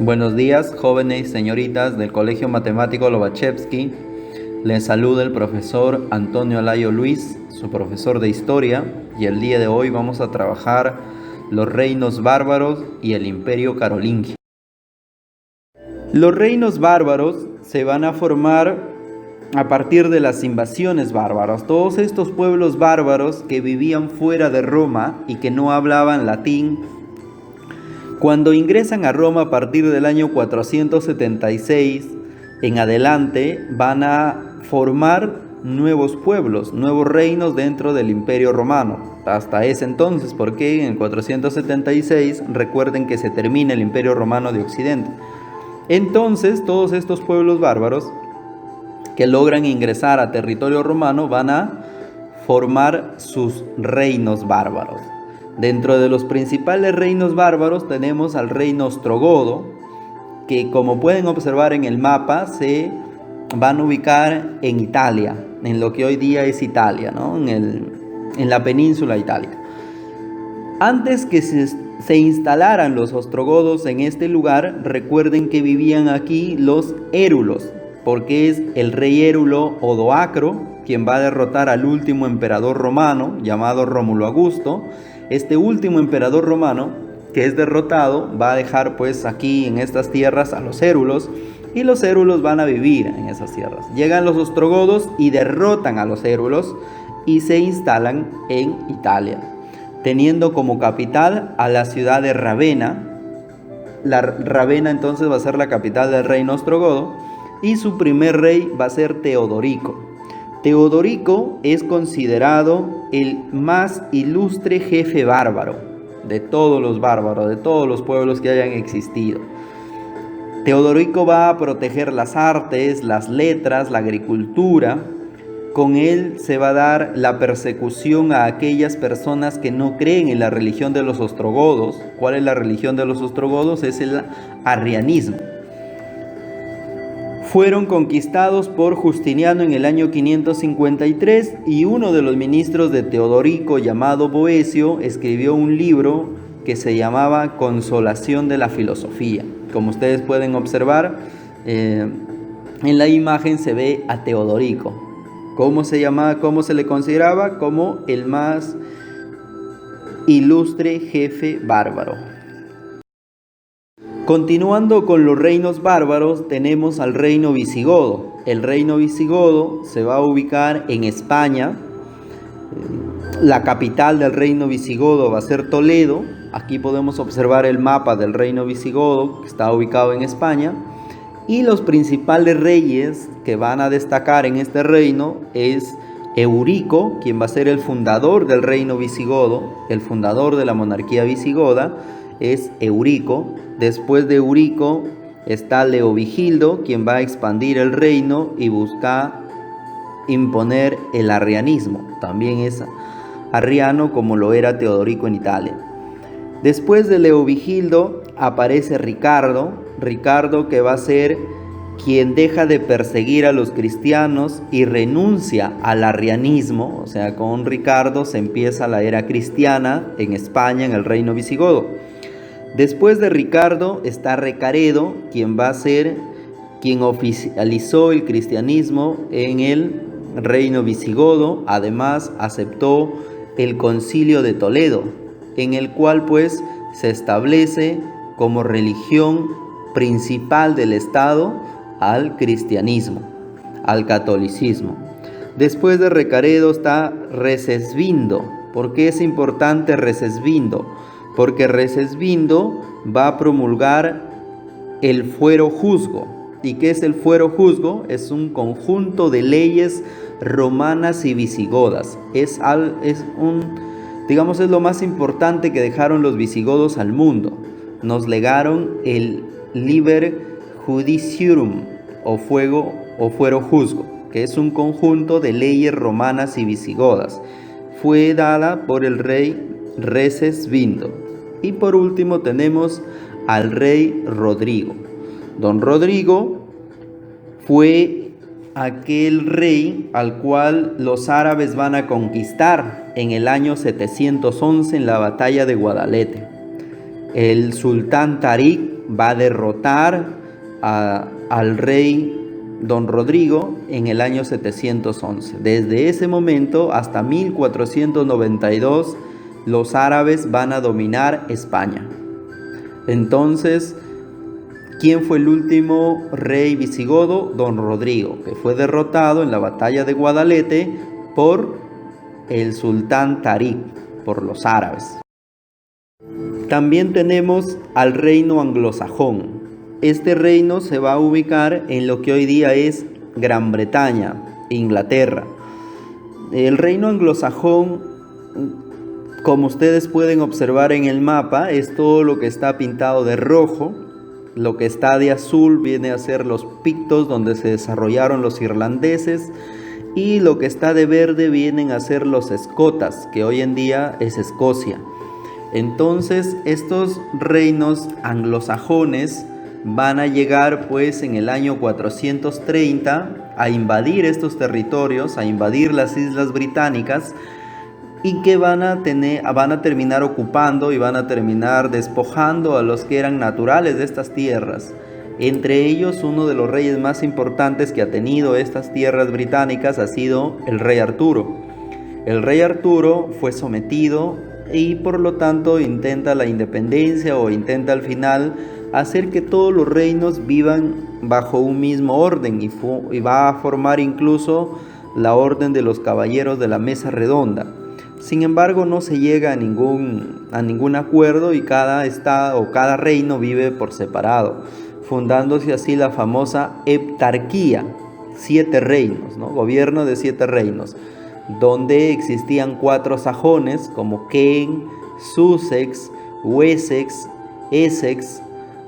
Buenos días, jóvenes y señoritas del Colegio Matemático Lobachevsky. Les saluda el profesor Antonio Alayo Luis, su profesor de Historia, y el día de hoy vamos a trabajar los reinos bárbaros y el Imperio Carolingio. Los reinos bárbaros se van a formar a partir de las invasiones bárbaras. Todos estos pueblos bárbaros que vivían fuera de Roma y que no hablaban latín, cuando ingresan a Roma a partir del año 476 en adelante, van a formar nuevos pueblos, nuevos reinos dentro del Imperio Romano. Hasta ese entonces, porque en 476 recuerden que se termina el Imperio Romano de Occidente. Entonces, todos estos pueblos bárbaros que logran ingresar a territorio romano van a formar sus reinos bárbaros. Dentro de los principales reinos bárbaros tenemos al reino ostrogodo, que como pueden observar en el mapa se van a ubicar en Italia, en lo que hoy día es Italia, ¿no? en la península itálica. Antes que se instalaran los ostrogodos en este lugar, recuerden que vivían aquí los érulos, porque es el rey érulo Odoacro quien va a derrotar al último emperador romano llamado Rómulo Augusto. Este último emperador romano que es derrotado va a dejar pues aquí en estas tierras a los érulos, y los érulos van a vivir en esas tierras. Llegan los ostrogodos y derrotan a los érulos y se instalan en Italia, teniendo como capital a la ciudad de Ravenna. Ravenna entonces va a ser la capital del reino ostrogodo, y su primer rey va a ser Teodorico. Teodorico es considerado el más ilustre jefe bárbaro de todos los bárbaros, de todos los pueblos que hayan existido. Teodorico va a proteger las artes, las letras, la agricultura. Con él se va a dar la persecución a aquellas personas que no creen en la religión de los ostrogodos. ¿Cuál es la religión de los ostrogodos? Es el arrianismo. Fueron conquistados por Justiniano en el año 553, y uno de los ministros de Teodorico, llamado Boecio, escribió un libro que se llamaba Consolación de la Filosofía. Como ustedes pueden observar, en la imagen se ve a Teodorico. ¿Cómo se llamaba? ¿Cómo se le consideraba? Como el más ilustre jefe bárbaro. Continuando con los reinos bárbaros, tenemos al reino visigodo. El reino visigodo se va a ubicar en España. La capital del reino visigodo va a ser Toledo. Aquí podemos observar el mapa del reino visigodo, que está ubicado en España. Y los principales reyes que van a destacar en este reino es Eurico, quien va a ser el fundador del reino visigodo, el fundador de la monarquía visigoda es Eurico. Después de Eurico está Leovigildo, quien va a expandir el reino y busca imponer el arrianismo. También es arriano como lo era Teodorico en Italia. Después de Leovigildo aparece Ricardo que va a ser quien deja de perseguir a los cristianos y renuncia al arrianismo. O sea, con Ricardo se empieza la era cristiana en España, en el reino visigodo. Después de Ricardo está Recaredo, quien va a ser quien oficializó el cristianismo en el reino visigodo. Además, aceptó el Concilio de Toledo, en el cual pues se establece como religión principal del Estado al cristianismo, al catolicismo. Después de Recaredo está Recesvindo. ¿Por qué es importante Recesvindo? Porque Recesvindo va a promulgar el fuero juzgo. ¿Y qué es el fuero juzgo? Es un conjunto de leyes romanas y visigodas. Es lo más importante que dejaron los visigodos al mundo. Nos legaron el Liber Judiciarum o fuero juzgo, que es un conjunto de leyes romanas y visigodas. Fue dada por el rey Recesvindo. Y por último tenemos al rey Rodrigo. Don Rodrigo fue aquel rey al cual los árabes van a conquistar en el año 711 en la batalla de Guadalete. El sultán Tarik va a derrotar al rey Don Rodrigo en el año 711. Desde ese momento hasta 1492 los árabes van a dominar España. Entonces, ¿quién fue el último rey visigodo? Don Rodrigo, que fue derrotado en la batalla de Guadalete por el sultán Tarik, por los árabes. También tenemos al reino anglosajón. Este reino se va a ubicar en lo que hoy día es Gran Bretaña, Inglaterra. El reino anglosajón, como ustedes pueden observar en el mapa, es todo lo que está pintado de rojo. Lo que está de azul viene a ser los pictos, donde se desarrollaron los irlandeses. Y lo que está de verde vienen a ser los escotas, que hoy en día es Escocia. Entonces, estos reinos anglosajones van a llegar pues en el año 430 a invadir estos territorios, a invadir las islas británicas, y que van a terminar ocupando y van a terminar despojando a los que eran naturales de estas tierras. Entre ellos, uno de los reyes más importantes que ha tenido estas tierras británicas ha sido el rey Arturo. El rey Arturo fue sometido y por lo tanto intenta la independencia, o intenta al final hacer que todos los reinos vivan bajo un mismo orden, y va a formar incluso la orden de los caballeros de la mesa redonda. Sin embargo, no se llega a ningún acuerdo, y cada estado o cada reino vive por separado, fundándose así la famosa heptarquía, 7 reinos, ¿no? Gobierno de 7 reinos, donde existían 4 sajones como Kent, Sussex, Wessex, Essex,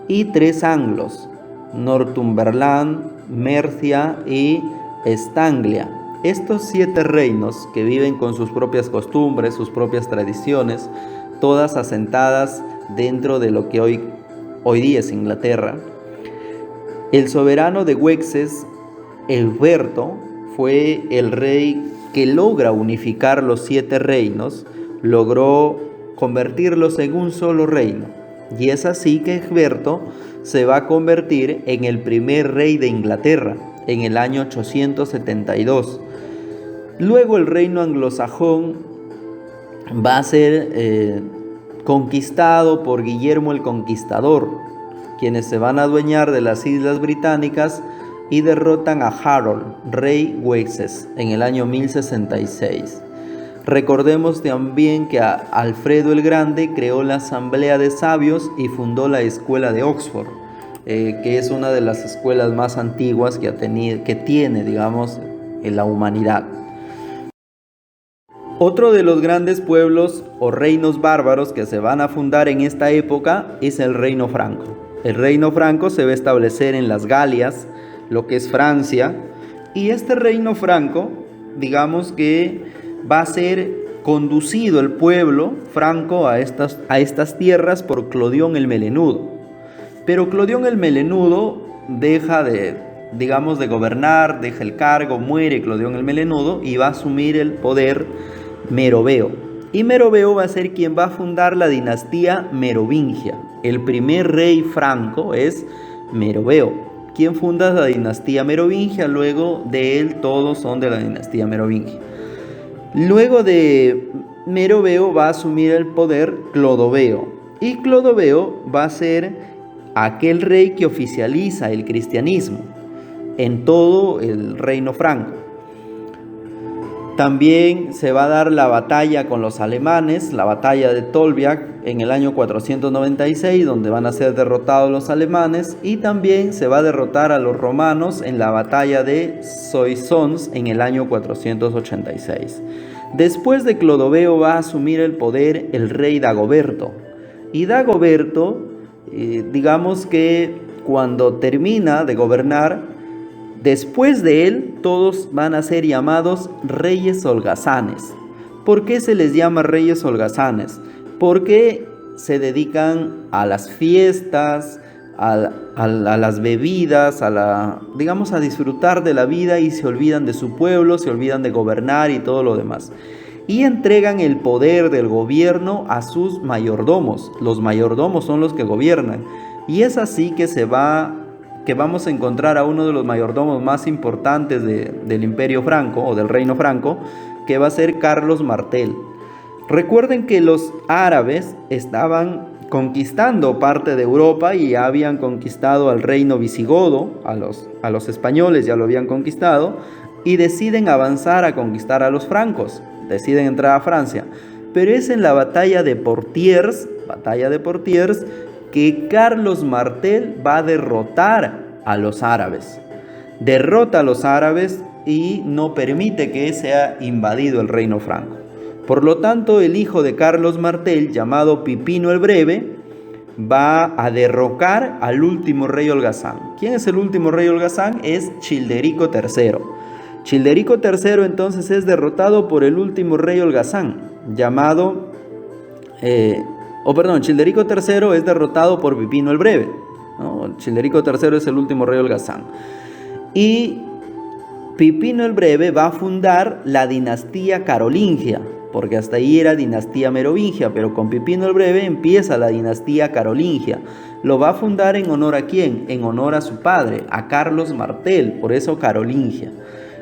y 3 anglos, Northumberland, Mercia y East Anglia. Estos 7 reinos, que viven con sus propias costumbres, sus propias tradiciones, todas asentadas dentro de lo que hoy día es Inglaterra. El soberano de Wessex, Egberto, fue el rey que logra unificar los 7 reinos, logró convertirlos en un solo reino. Y es así que Egberto se va a convertir en el primer rey de Inglaterra en el año 872. Luego el reino anglosajón va a ser conquistado por Guillermo el Conquistador, quienes se van a adueñar de las islas británicas y derrotan a Harold, rey Wessex, en el año 1066. Recordemos también que Alfredo el Grande creó la Asamblea de Sabios y fundó la Escuela de Oxford, que es una de las escuelas más antiguas que tiene, digamos, en la humanidad. Otro de los grandes pueblos o reinos bárbaros que se van a fundar en esta época es el reino franco. El reino franco se va a establecer en las Galias, lo que es Francia, y este reino franco, digamos que va a ser conducido el pueblo franco a estas tierras por Clodión el Melenudo. Pero Clodión el Melenudo deja de gobernar, deja el cargo, muere Clodión el Melenudo, y va a asumir el poder Meroveo. Y Meroveo va a ser quien va a fundar la dinastía merovingia. El primer rey franco es Meroveo, quien funda la dinastía merovingia. Luego de él todos son de la dinastía merovingia. Luego de Meroveo va a asumir el poder Clodoveo, y Clodoveo va a ser aquel rey que oficializa el cristianismo en todo el reino franco. También se va a dar la batalla con los alemanes, la batalla de Tolbiac en el año 496, donde van a ser derrotados los alemanes, y también se va a derrotar a los romanos en la batalla de Soissons en el año 486. Después de Clodoveo va a asumir el poder el rey Dagoberto, y Dagoberto, digamos que cuando termina de gobernar, después de él, todos van a ser llamados reyes holgazanes. ¿Por qué se les llama reyes holgazanes? Porque se dedican a las fiestas, a las bebidas, a disfrutar de la vida, y se olvidan de su pueblo, se olvidan de gobernar y todo lo demás. Y entregan el poder del gobierno a sus mayordomos. Los mayordomos son los que gobiernan. Y es así que vamos a encontrar a uno de los mayordomos más importantes del Imperio Franco o del Reino Franco, que va a ser Carlos Martel. Recuerden que los árabes estaban conquistando parte de Europa y habían conquistado al reino visigodo, a los españoles ya lo habían conquistado, y deciden avanzar a conquistar a los francos, deciden entrar a Francia. Pero es en la batalla de Poitiers, que Carlos Martel va a derrotar a los árabes. Derrota a los árabes y no permite que sea invadido el reino franco. Por lo tanto, el hijo de Carlos Martel, llamado Pipino el Breve, va a derrocar al último rey holgazán. ¿Quién es el último rey holgazán? Es Childerico III. Childerico III entonces es derrotado por el último rey holgazán, Childerico III es derrotado por Pipino el Breve, ¿no? Childerico III es el último rey holgazán. Y Pipino el Breve va a fundar la dinastía carolingia, porque hasta ahí era dinastía merovingia, pero con Pipino el Breve empieza la dinastía carolingia. Lo va a fundar en honor a ¿quién? En honor a su padre, a Carlos Martel, por eso carolingia.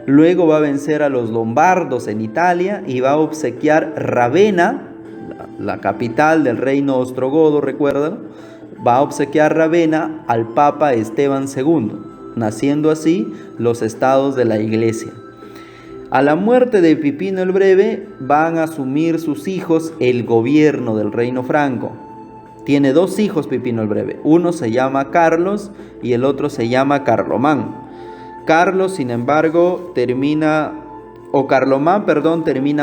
Luego va a vencer a los lombardos en Italia y va a obsequiar Ravenna, la capital del reino ostrogodo, recuerdan, va a obsequiar Ravenna al Papa Esteban II, naciendo así los estados de la Iglesia. A la muerte de Pipino el Breve van a asumir sus hijos el gobierno del reino franco. Tiene dos hijos Pipino el Breve, uno se llama Carlos y el otro se llama Carlomán. Carlos, sin embargo, termina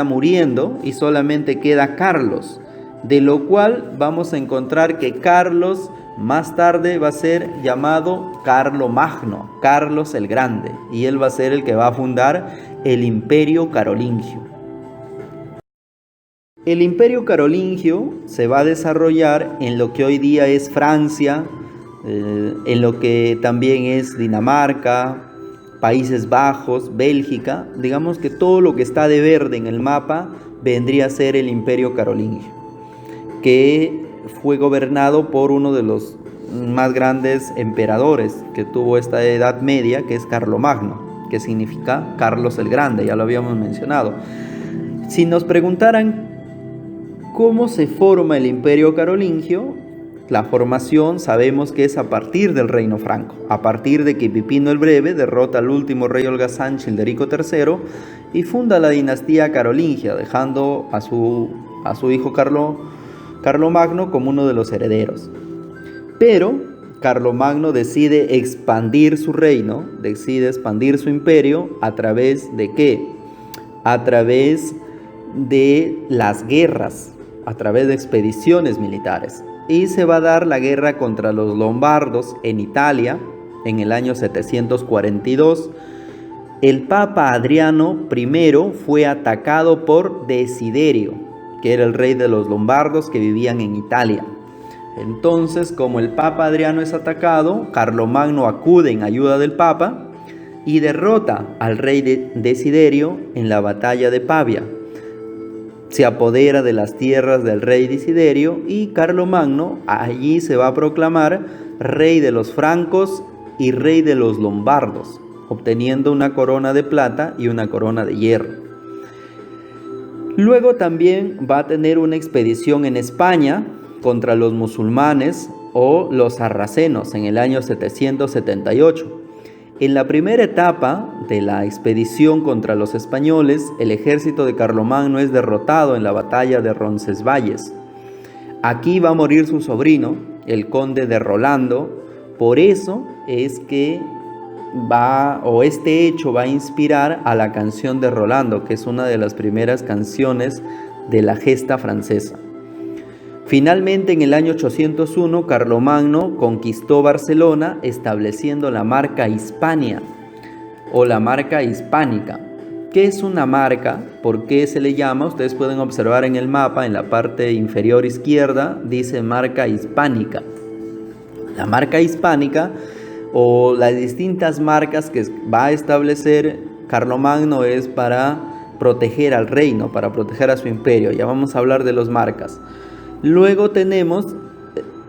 muriendo y solamente queda Carlos, de lo cual vamos a encontrar que Carlos más tarde va a ser llamado Carlomagno, Carlos el Grande, y él va a ser el que va a fundar el Imperio Carolingio. El Imperio Carolingio se va a desarrollar en lo que hoy día es Francia, en lo que también es Dinamarca, Países Bajos, Bélgica. Digamos que todo lo que está de verde en el mapa vendría a ser el Imperio Carolingio, que fue gobernado por uno de los más grandes emperadores que tuvo esta Edad Media, que es Carlomagno, que significa Carlos el Grande, ya lo habíamos mencionado. Si nos preguntaran cómo se forma el Imperio Carolingio, la formación sabemos que es a partir del Reino Franco, a partir de que Pipino el Breve derrota al último rey holgazán Childerico III y funda la dinastía carolingia, dejando a su hijo Carlomagno como uno de los herederos. Pero Carlomagno decide expandir su reino, decide expandir su imperio ¿a través de qué? A través de las guerras, a través de expediciones militares. Y se va a dar la guerra contra los lombardos en Italia en el año 742. El Papa Adriano I fue atacado por Desiderio, que era el rey de los lombardos que vivían en Italia. Entonces, como el Papa Adriano es atacado, Carlomagno acude en ayuda del Papa y derrota al rey Desiderio en la batalla de Pavia. Se apodera de las tierras del rey Desiderio y Carlomagno allí se va a proclamar rey de los francos y rey de los lombardos, obteniendo una corona de plata y una corona de hierro. Luego también va a tener una expedición en España contra los musulmanes o los sarracenos en el año 778. En la primera etapa de la expedición contra los españoles, el ejército de Carlomagno es derrotado en la batalla de Roncesvalles. Aquí va a morir su sobrino, el conde de Rolando. Por eso es que este hecho va a inspirar a la canción de Rolando, que es una de las primeras canciones de la gesta francesa. Finalmente, en el año 801, Carlomagno conquistó Barcelona, estableciendo la marca Hispania o la marca hispánica. ¿Qué es una marca? ¿Por qué se le llama? Ustedes pueden observar en el mapa, en la parte inferior izquierda, dice marca hispánica. La marca hispánica o las distintas marcas que va a establecer Carlomagno es para proteger al reino, para proteger a su imperio. Ya vamos a hablar de las marcas. Luego tenemos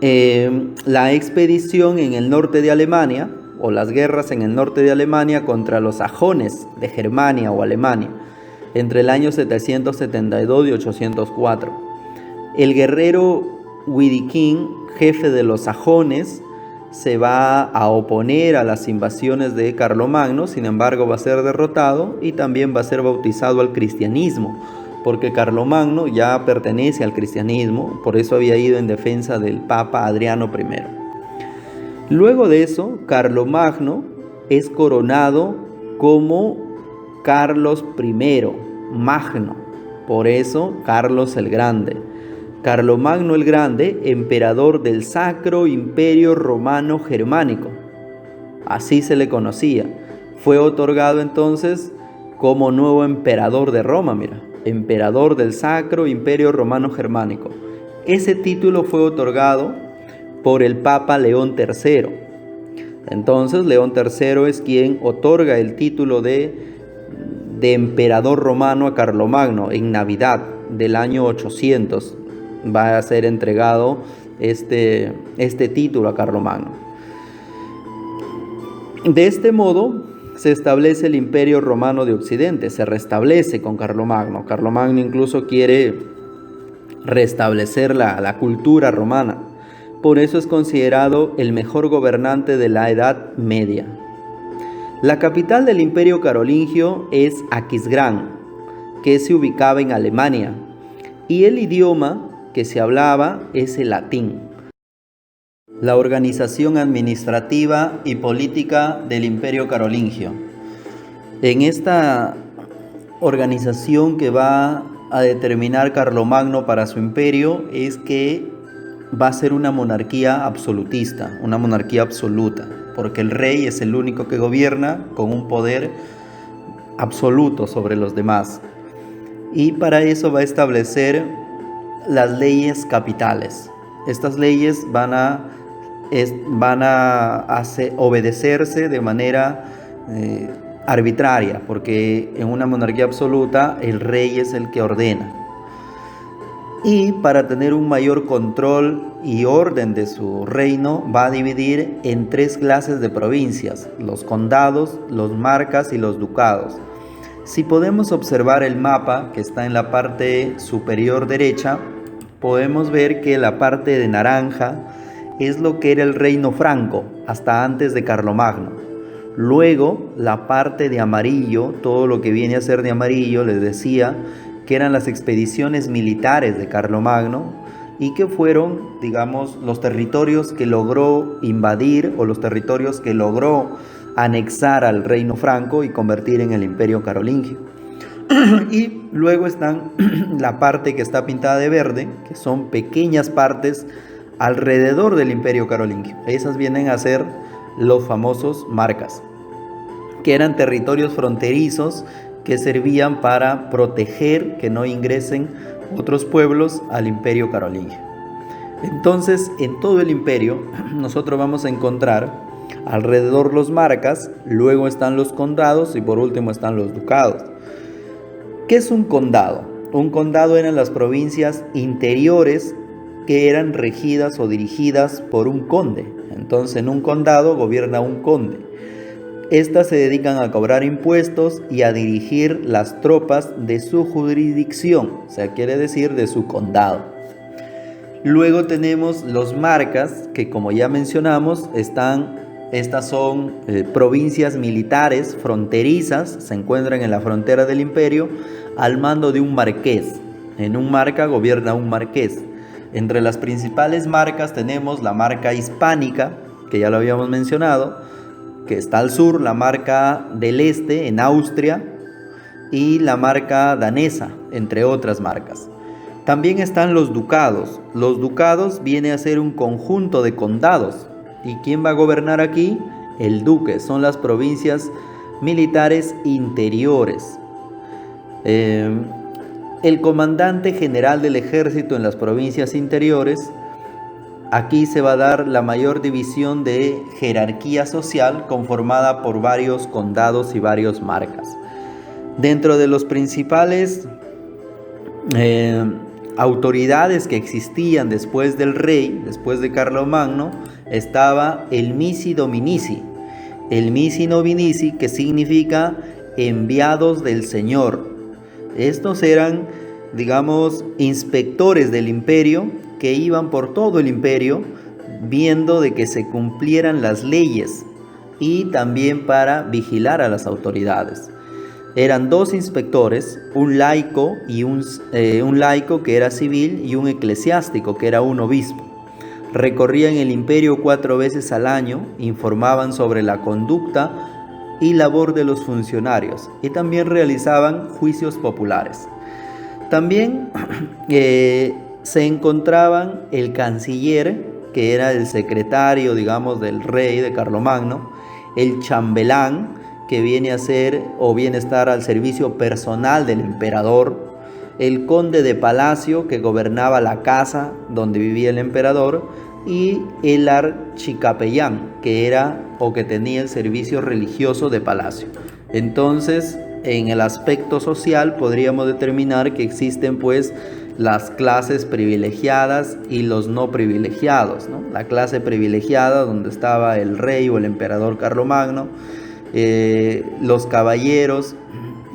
la expedición en el norte de Alemania, o las guerras en el norte de Alemania contra los sajones de Germania o Alemania, entre el año 772 y 804. El guerrero Widukind, jefe de los sajones, se va a oponer a las invasiones de Carlomagno, sin embargo va a ser derrotado y también va a ser bautizado al cristianismo, porque Carlomagno ya pertenece al cristianismo, por eso había ido en defensa del Papa Adriano I. Luego de eso, Carlomagno es coronado como Carlos I, Magno, por eso Carlos el Grande. Carlomagno el Grande, emperador del Sacro Imperio Romano Germánico, así se le conocía. Fue otorgado entonces como nuevo emperador de Roma, mira, emperador del Sacro Imperio Romano Germánico. Ese título fue otorgado por el Papa León III. Entonces León III es quien otorga el título de emperador romano a Carlomagno en Navidad del año 800. Va a ser entregado este título a Carlomagno. De este modo se establece el Imperio Romano de Occidente, se restablece con Carlomagno. Carlomagno incluso quiere restablecer la cultura romana. Por eso es considerado el mejor gobernante de la Edad Media. La capital del Imperio Carolingio es Aquisgrán, que se ubicaba en Alemania, y el idioma que se hablaba es el latín. La organización administrativa y política del Imperio Carolingio. En esta organización que va a determinar Carlomagno para su imperio es que va a ser una monarquía absolutista, una monarquía absoluta, porque el rey es el único que gobierna con un poder absoluto sobre los demás. Y para eso va a establecer las leyes capitales. Estas leyes van a obedecerse de manera arbitraria, porque en una monarquía absoluta el rey es el que ordena. Y para tener un mayor control y orden de su reino, va a dividir en 3 clases de provincias: los condados, los marcas y los ducados. Si podemos observar el mapa que está en la parte superior derecha, podemos ver que la parte de naranja es lo que era el reino franco hasta antes de Carlomagno. Luego la parte de amarillo, todo lo que viene a ser de amarillo, les decía que eran las expediciones militares de Carlomagno y que fueron, digamos, los territorios que logró invadir o los territorios que logró anexar al reino franco y convertir en el Imperio Carolingio. Y luego están la parte que está pintada de verde, que son pequeñas partes alrededor del Imperio Carolingio. Esas vienen a ser los famosos marcas, que eran territorios fronterizos que servían para proteger que no ingresen otros pueblos al Imperio Carolingio. Entonces, en todo el imperio nosotros vamos a encontrar alrededor los marcas, luego están los condados y por último están los ducados. ¿Qué es un condado? Un condado eran las provincias interiores que eran regidas o dirigidas por un conde. Entonces, en un condado gobierna un conde. Estas se dedican a cobrar impuestos y a dirigir las tropas de su jurisdicción, o sea, quiere decir de su condado. Luego tenemos los marcas, que como ya mencionamos, estas son provincias militares fronterizas, se encuentran en la frontera del imperio, al mando de un marqués. En un marca gobierna un marqués. Entre las principales marcas tenemos la marca hispánica, que ya lo habíamos mencionado, que está al sur, la marca del este en Austria y la marca danesa, entre otras marcas. También están los ducados. Los ducados viene a ser un conjunto de condados. ¿Y quién va a gobernar aquí? El duque. Son las provincias militares interiores. El comandante general del ejército en las provincias interiores. Aquí se va a dar la mayor división de jerarquía social conformada por varios condados y varios marcas. Dentro de los principales autoridades que existían después del rey, después de Carlomagno, estaba el Missi Dominici. El Missi Dominici, que significa enviados del Señor. Estos eran, digamos, inspectores del imperio que iban por todo el imperio viendo de que se cumplieran las leyes y también para vigilar a las autoridades. Eran dos inspectores, un laico que era civil y un eclesiástico que era un obispo. Recorrían el imperio 4 veces al año, informaban sobre la conducta y labor de los funcionarios y también realizaban juicios populares. También se encontraban el canciller, que era el secretario, digamos, del rey de Carlomagno, el chambelán, que viene a ser o viene a estar al servicio personal del emperador, el conde de palacio, que gobernaba la casa donde vivía el emperador, y el archicapellán, que era o que tenía el servicio religioso de palacio. Entonces, en el aspecto social podríamos determinar que existen pues las clases privilegiadas y los no privilegiados, ¿no? La clase privilegiada, donde estaba el rey o el emperador Carlomagno, los caballeros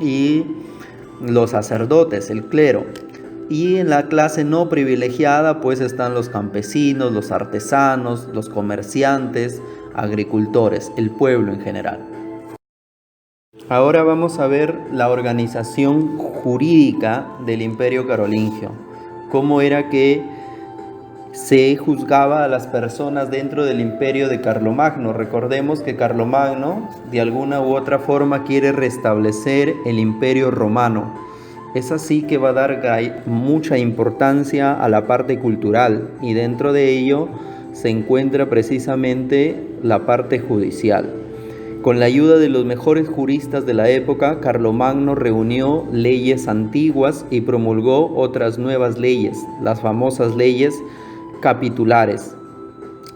y los sacerdotes, el clero. Y en la clase no privilegiada pues están los campesinos, los artesanos, los comerciantes, agricultores, el pueblo en general. Ahora vamos a ver la organización jurídica del Imperio Carolingio. Cómo era que se juzgaba a las personas dentro del imperio de Carlomagno. Recordemos que Carlomagno de alguna u otra forma quiere restablecer el imperio romano. Es así que va a dar mucha importancia a la parte cultural y dentro de ello se encuentra precisamente la parte judicial. Con la ayuda de los mejores juristas de la época, Carlomagno reunió leyes antiguas y promulgó otras nuevas leyes, las famosas leyes capitulares.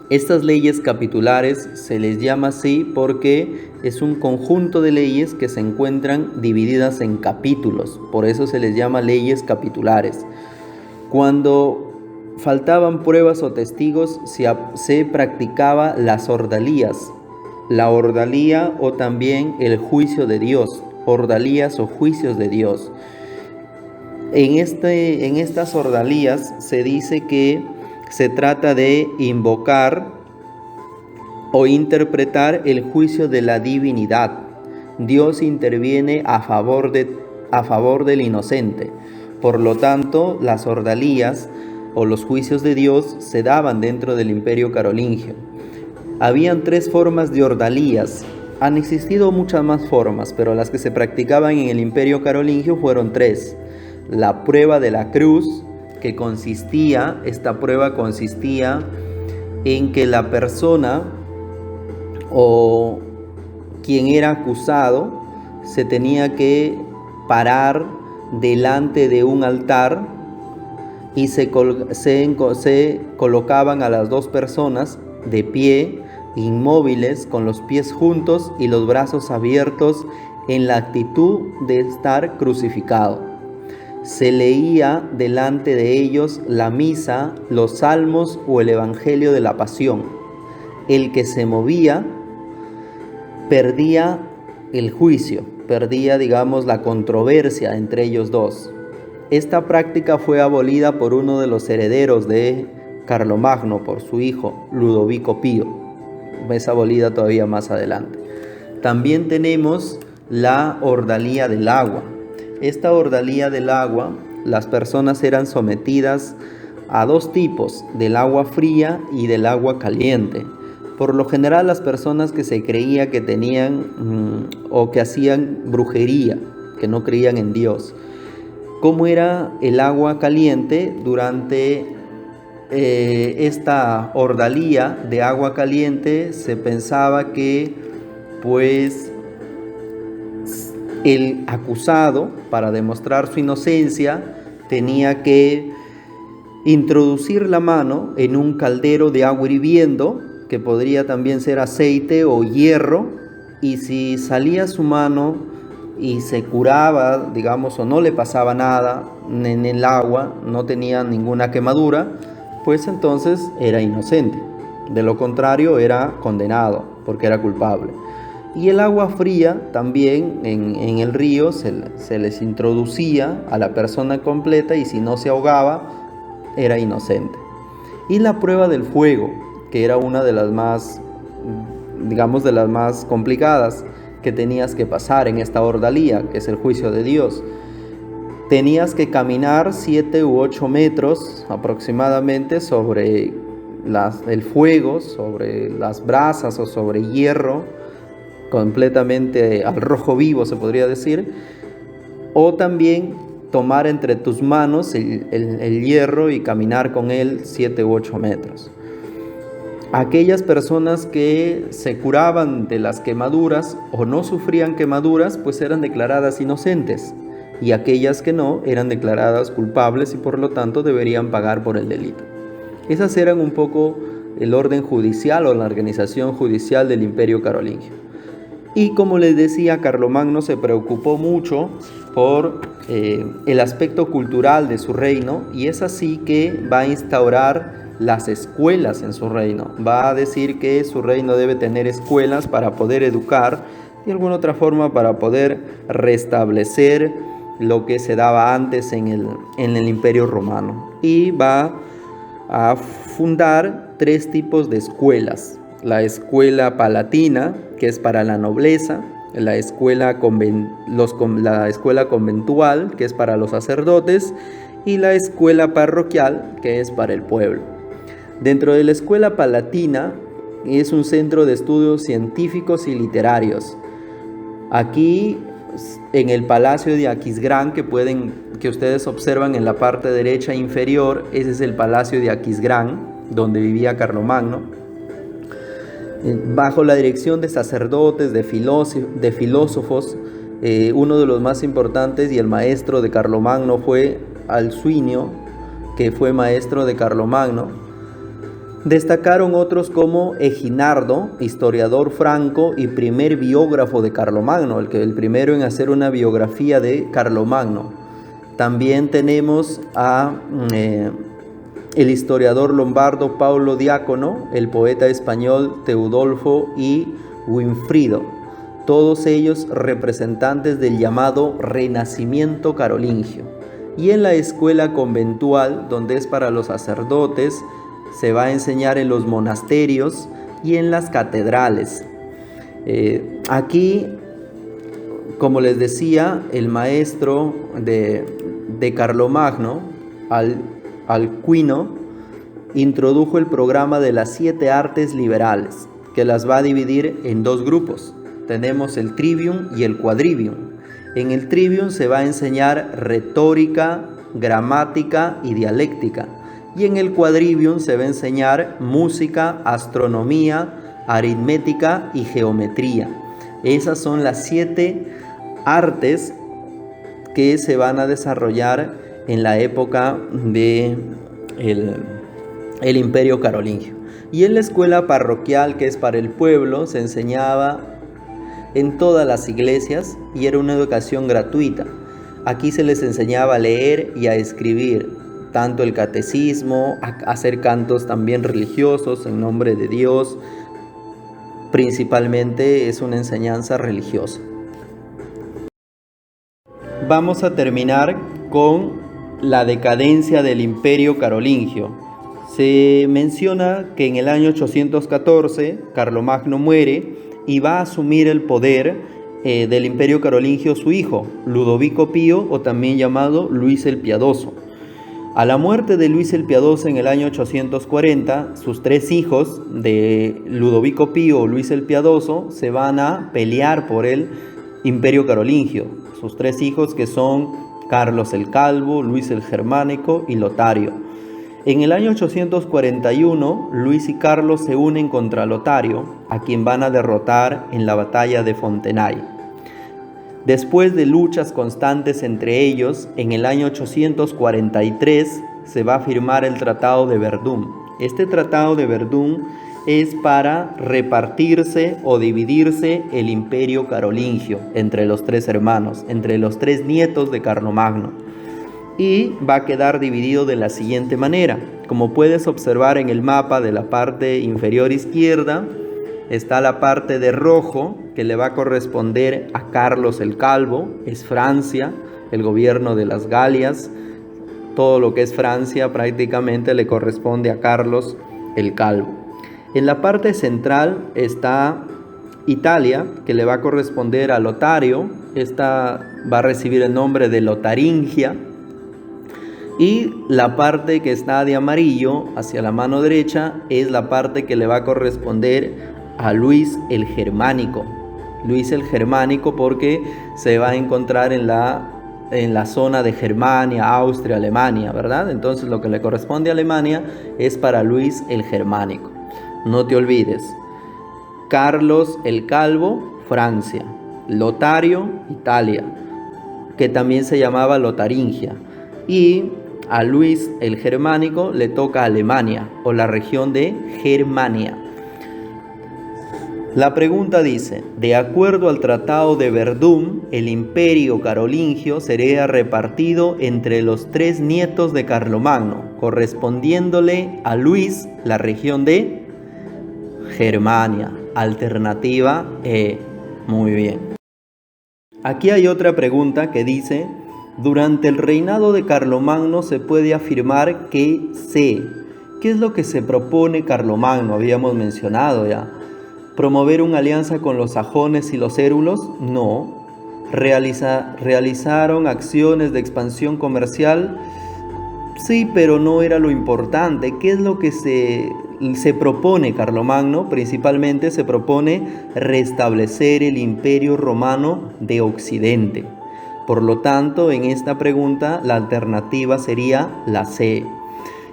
Estas leyes capitulares se les llama así porque es un conjunto de leyes que se encuentran divididas en capítulos, por eso se les llama leyes capitulares. Cuando faltaban pruebas o testigos, se practicaba las ordalías, la ordalía o también el juicio de Dios, ordalías o juicios de Dios. En estas ordalías se dice que se trata de invocar o interpretar el juicio de la divinidad. Dios interviene a favor del inocente. Por lo tanto, las ordalías o los juicios de Dios se daban dentro del Imperio Carolingio. Habían 3 formas de ordalías. Han existido muchas más formas, pero las que se practicaban en el Imperio Carolingio fueron 3. La prueba de la cruz, esta prueba consistía en que la persona o quien era acusado se tenía que parar delante de un altar y se colocaban a las 2 personas de pie, inmóviles, con los pies juntos y los brazos abiertos en la actitud de estar crucificado. Se leía delante de ellos la misa, los salmos o el evangelio de la pasión. El que se movía perdía el juicio, perdía, digamos, la controversia entre ellos dos. Esta práctica fue abolida por uno de los herederos de Carlomagno, por su hijo Ludovico Pío. Es abolida todavía más adelante. También tenemos la ordalía del agua. Esta ordalía del agua, las personas eran sometidas a 2 tipos, del agua fría y del agua caliente. Por lo general, las personas que se creía que tenían o que hacían brujería, que no creían en Dios. ¿Cómo era el agua caliente? Durante esta ordalía de agua caliente se pensaba que pues el acusado, para demostrar su inocencia, tenía que introducir la mano en un caldero de agua hirviendo, que podría también ser aceite o hierro, y si salía su mano y se curaba, digamos, o no le pasaba nada en el agua, no tenía ninguna quemadura, pues entonces era inocente. De lo contrario, era condenado porque era culpable. Y el agua fría también en el río se les introducía a la persona completa, y si no se ahogaba, era inocente. Y la prueba del fuego, que era una de las más, digamos, de las más complicadas que tenías que pasar en esta ordalía, que es el juicio de Dios. Tenías que caminar 7 u 8 metros aproximadamente sobre el fuego, sobre las brasas o sobre hierro, completamente al rojo vivo, se podría decir, o también tomar entre tus manos el hierro y caminar con él 7 u 8 metros. Aquellas personas que se curaban de las quemaduras o no sufrían quemaduras, pues eran declaradas inocentes, y aquellas que no eran declaradas culpables y por lo tanto deberían pagar por el delito. Esas eran un poco el orden judicial o la organización judicial del Imperio Carolingio. Y como les decía, Carlomagno se preocupó mucho por el aspecto cultural de su reino, y es así que va a instaurar las escuelas en su reino. Va a decir que su reino debe tener escuelas para poder educar, de alguna otra forma para poder restablecer lo que se daba antes en el Imperio Romano. Y va a fundar 3 tipos de escuelas: la escuela palatina, que es para la nobleza; la escuela conventual, que es para los sacerdotes; y la escuela parroquial, que es para el pueblo. Dentro de la escuela palatina es un centro de estudios científicos y literarios. Aquí, en el Palacio de Aquisgrán, que ustedes observan en la parte derecha inferior, ese es el Palacio de Aquisgrán, donde vivía Carlomagno, bajo la dirección de sacerdotes, de filósofos. Uno de los más importantes y el maestro de Carlomagno fue Alcuino, que fue maestro de Carlomagno. Destacaron otros como Eginardo, historiador franco y primer biógrafo de Carlomagno, el primero en hacer una biografía de Carlomagno. También tenemos el historiador lombardo Paulo Diácono, el poeta español Teodolfo y Winfrido, todos ellos representantes del llamado Renacimiento carolingio. Y en la escuela conventual, donde es para los sacerdotes, se va a enseñar en los monasterios y en las catedrales. Aquí, como les decía, el maestro de Carlomagno, Alcuino, introdujo el programa de las 7 artes liberales, que las va a dividir en 2 grupos. Tenemos el trivium y el quadrivium. En el trivium se va a enseñar retórica, gramática y dialéctica. Y en el quadrivium se va a enseñar música, astronomía, aritmética y geometría. Esas son las 7 artes que se van a desarrollar en la época del Imperio Carolingio. Y en la escuela parroquial, que es para el pueblo, se enseñaba en todas las iglesias y era una educación gratuita. Aquí se les enseñaba a leer y a escribir, tanto el catecismo, a hacer cantos también religiosos en nombre de Dios. Principalmente es una enseñanza religiosa. Vamos a terminar con la decadencia del Imperio Carolingio. Se menciona que en el año 814 Carlomagno muere y va a asumir el poder del Imperio Carolingio su hijo, Ludovico Pío, o también llamado Luis el Piadoso. A la muerte de Luis el Piadoso en el año 840, sus 3 hijos de Ludovico Pío o Luis el Piadoso se van a pelear por el Imperio Carolingio. Sus 3 hijos, que son Carlos el Calvo, Luis el Germánico y Lotario. En el año 841, Luis y Carlos se unen contra Lotario, a quien van a derrotar en la batalla de Fontenay. Después de luchas constantes entre ellos, en el año 843 se va a firmar el Tratado de Verdún. Este Tratado de Verdún es para repartirse o dividirse el imperio carolingio entre los 3 hermanos, entre los 3 nietos de Carlomagno. Y va a quedar dividido de la siguiente manera. Como puedes observar en el mapa, de la parte inferior izquierda está la parte de rojo, que le va a corresponder a Carlos el Calvo. Es Francia, el gobierno de las Galias. Todo lo que es Francia prácticamente le corresponde a Carlos el Calvo. En la parte central está Italia, que le va a corresponder a Lotario. Esta va a recibir el nombre de Lotaringia. Y la parte que está de amarillo hacia la mano derecha es la parte que le va a corresponder a Luis el Germánico. Luis el Germánico, porque se va a encontrar en la zona de Germania, Austria, Alemania, ¿verdad? Entonces lo que le corresponde a Alemania es para Luis el Germánico. No te olvides. Carlos el Calvo, Francia. Lotario, Italia, que también se llamaba Lotaringia. Y a Luis el Germánico le toca Alemania, o la región de Germania. La pregunta dice: de acuerdo al Tratado de Verdún, el imperio carolingio sería repartido entre los 3 nietos de Carlomagno, correspondiéndole a Luis la región de Germania. Alternativa E. Muy bien. Aquí hay otra pregunta que dice: durante el reinado de Carlomagno se puede afirmar que ¿qué es lo que se propone Carlomagno? Habíamos mencionado ya. ¿Promover una alianza con los sajones y los érulos? No. ¿Realizaron acciones de expansión comercial? Sí, pero no era lo importante. ¿Qué es lo que se propone Carlomagno? Principalmente se propone restablecer el imperio romano de Occidente. Por lo tanto, en esta pregunta la alternativa sería la C.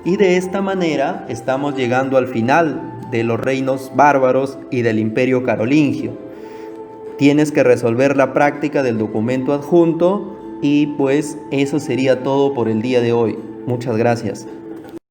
Y de esta manera estamos llegando al final de los reinos bárbaros y del imperio carolingio. Tienes que resolver la práctica del documento adjunto y pues eso sería todo por el día de hoy. Muchas gracias.